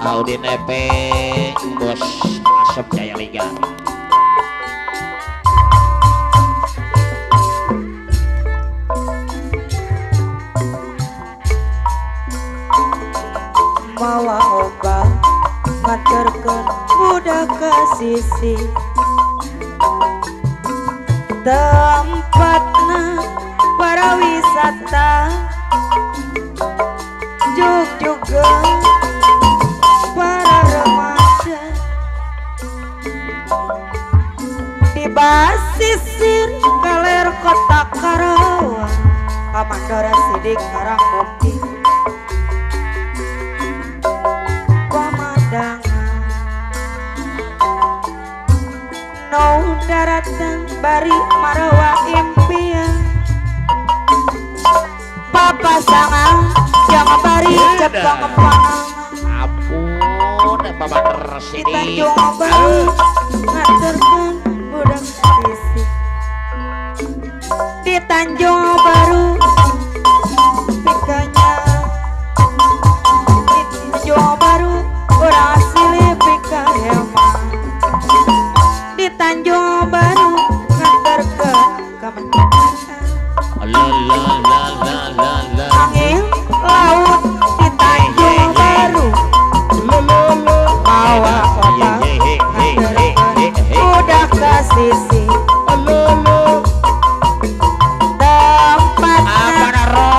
Audi nepe bos Asep Jaya Liga. Mawa obat nganterkeun budak ka sisi tempatna para wisata juga para remaja di basisir galer kota Karawang Kamandora Sidik Karangmukti no daratan bari marawa impian papasangan jangan bari cepang panang Ampun Bapak Residi di Tanjung Baru ngaturkeun budak sisi di Tanjung Baru pikanya di Tanjung Baru urang asli pika hemat di Tanjung Baru nganterkeun kemenangan angin laut di Tanjung Baru mawa obat nganterkeun budak ka sisi tempatna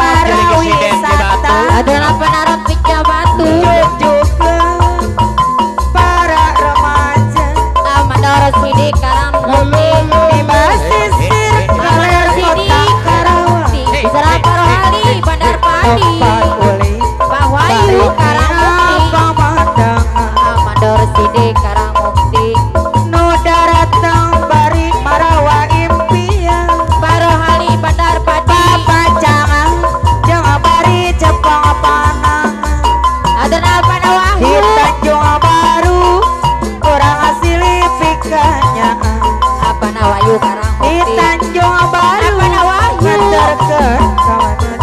para wisata adalah penarot pica batu juga para remaja Kamandora Sidik Karangmukti di basisir galer kota Karawang Isra Parohali Bandar Padi tempat uli Bahwayu Karangmukti pemandangan Kamandora Sidik Karangmukti nu daratang bari marawa impian Parohali Bandar Padi papacangan jangan bari cepang panangan adalah di Panawahyu Tanjung Baru kurang asli pikanya apa Nawayu di Karangmukti Tanjung Baru apa Nawahyu nganterkeun kawanan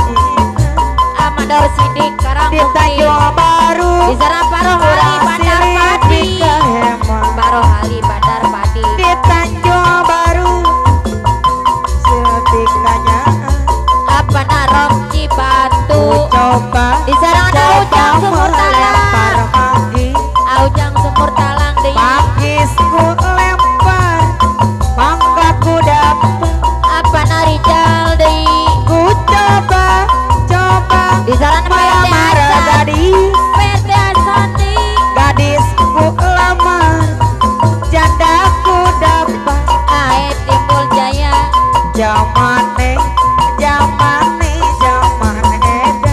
Kamandora Sidik di Karangmukti Tanjung Baru Isra Parohali kurang Bandar asli Padi pikehemat Parohali Bandar Padi di Tanjung Baru sepikanya apa Narok Cibatu coba di sarang Aujang Sumur lempar Talang manggi Aujang Sumur Talang di manggis ku lempar mangga ku dapat apa Narijal di ku coba di sarang melamar PT Hasan gadis PT Hasan di gadis ku lamar janda ku dapat Ae Timbul Jaya jamane edan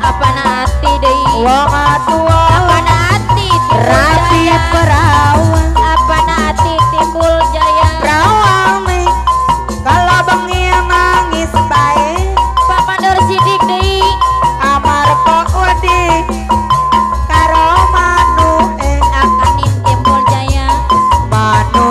apa Naati di wong atua apa Naati Timbul rapi Jaya perawan apa Naati Timbul Jaya perawan nih kalau bengi nangis bae Papa Nur Sidik di amar wedi karo Akanin Timbul Jaya manu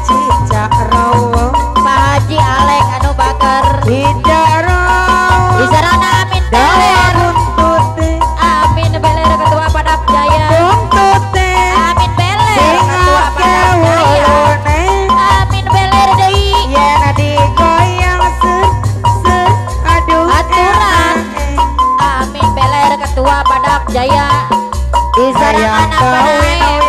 cicak rawo Pak Haji Alek anu bakar tidak rawo di sarang Amin dawa Beler buntute Amin Beler Ketua Padap Jaya buntute Amin Beler sing Ketua Padap Jaya akewurune Amin Beler deui yen digoyang ser aduh aturan Amin Beler Ketua Padap Jaya di sarang anak Benaim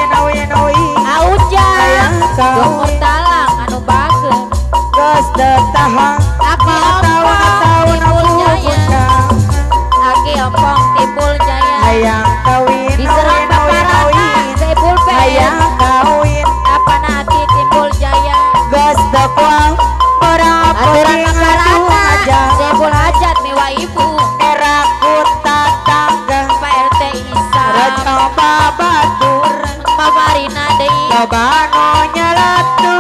Aujang Sumur Talang anu bageun geus tetahang Aki Ompong Timbul Jaya Aki Ompong Timbul Jaya hayang kawin di serang Paparata Sebul hayang Pen kawin apa Nati Timbul Jaya geus tekuang berapa aturan Paparata aja Sebul Hajat Miwa Ibu era ku tatangga Pak RT Isam coba baturan Pamarina deui coba nu nyeletu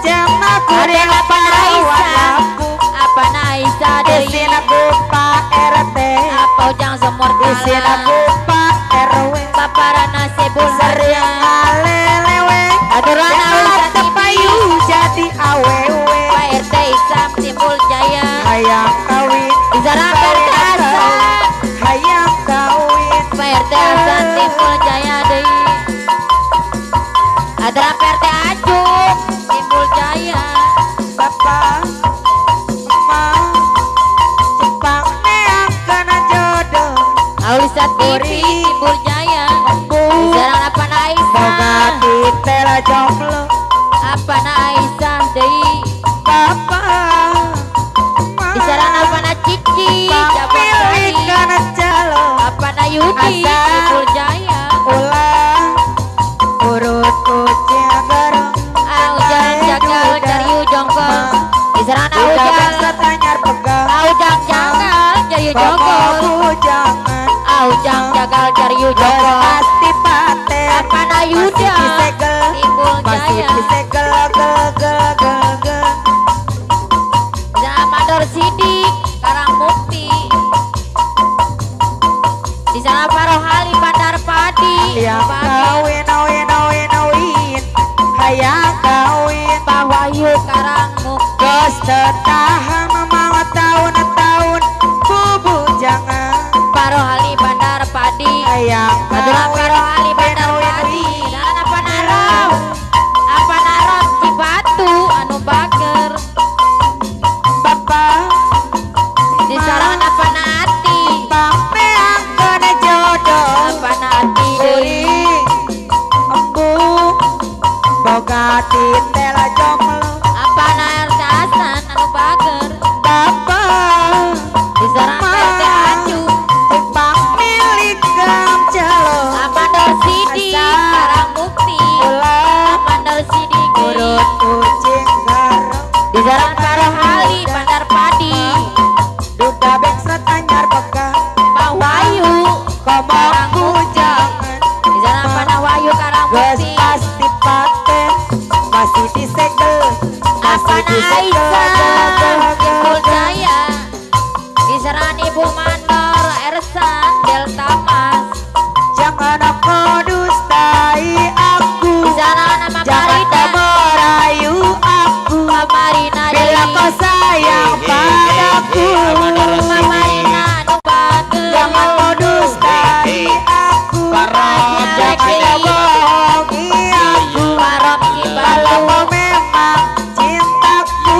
jangan kuring apa Naisa aku apa Naisa deui isin aku Pak RT apa Ujang Sumur isin Talang aku Pak RW Paparana Sebul sering Hajat alelewe aturan jangan Awisa tepayu TV jadi awewe jomblo apa na Aisyah deui bapak di sarana apa na Cici Jabon pemilik deui kana calo apa na Yudi Asa. Ipul Jaya ulah urut kucing garong Ujang jagal cari jongkol di sarana Ujang tanyar pegang Ujang jagal cari jongkol jangan Ujang jagal cari jongkol pasti paten apa na Yuda masih disegel Ipul masih Jaya disegel gel Zamador Sidik Karang Mukti di sana Parohali Bandar Padi yang kawin hayang kawin Pak Wahyu Karang Mukti Gus tetahan memang tahun-tahun bubu jangan Parohali Bandar Padi hayang Adalah Parohali Bandar Padi dan apa narom Cibatu anu bager bapak di sarang apa nati pameang kena jodoh apa nati deui Uri embu boga titela jomblo apa nartasan anu bager bapak di sarang PT Acu Ipang milik gam calo Amandor Sidik Karang Mukti ulah Amandor Sidik urut kucing garong di jalan Parohali Bandar Padi duda bengsret anyar pegang Pak Wahyu komongku jangan di jalan Panah Wahyu Karang Gus Mukti pasti paten masih disegel apa masih na disegel Aisyah Ipul Jaya di jalan Ibu Mandor Ersan Delta Mas jangan aku dustai aku di sana nama jangan kau Marina merayu aku Marina bila kau sayang padaku Marina anu bager jangan kau dustai aku Parot jangan kau bohongi aku Parom kalau Cibatu kau memang cintaku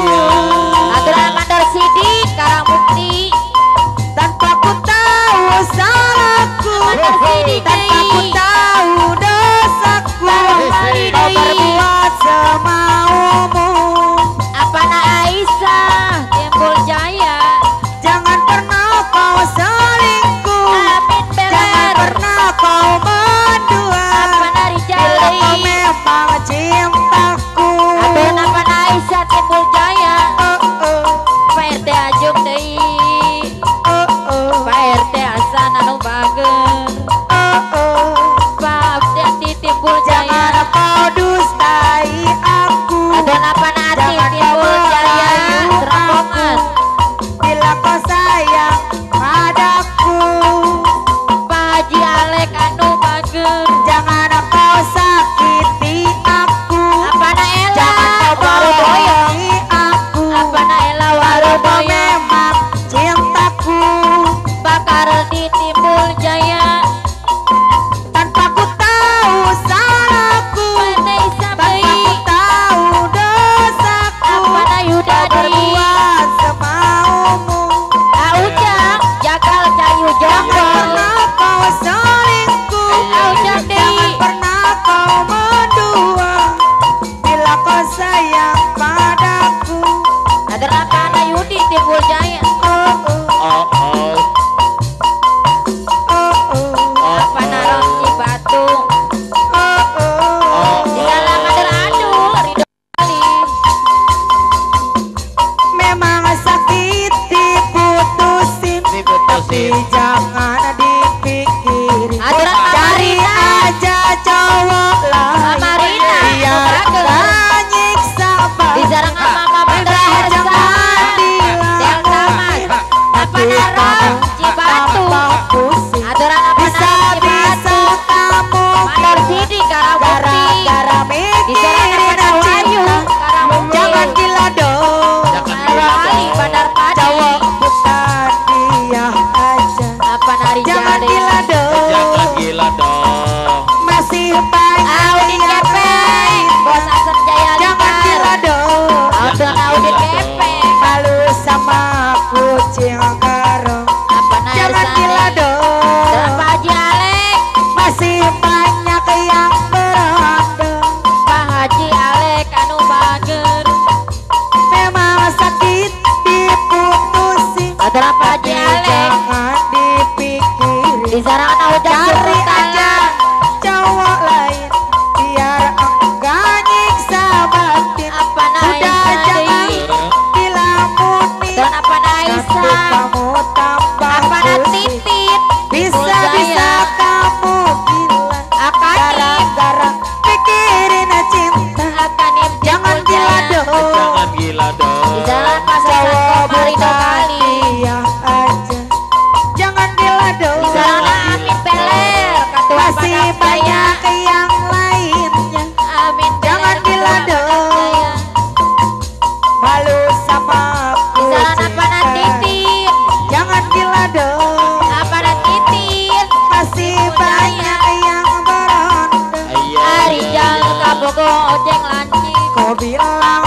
ojeng lancip. Kau bilang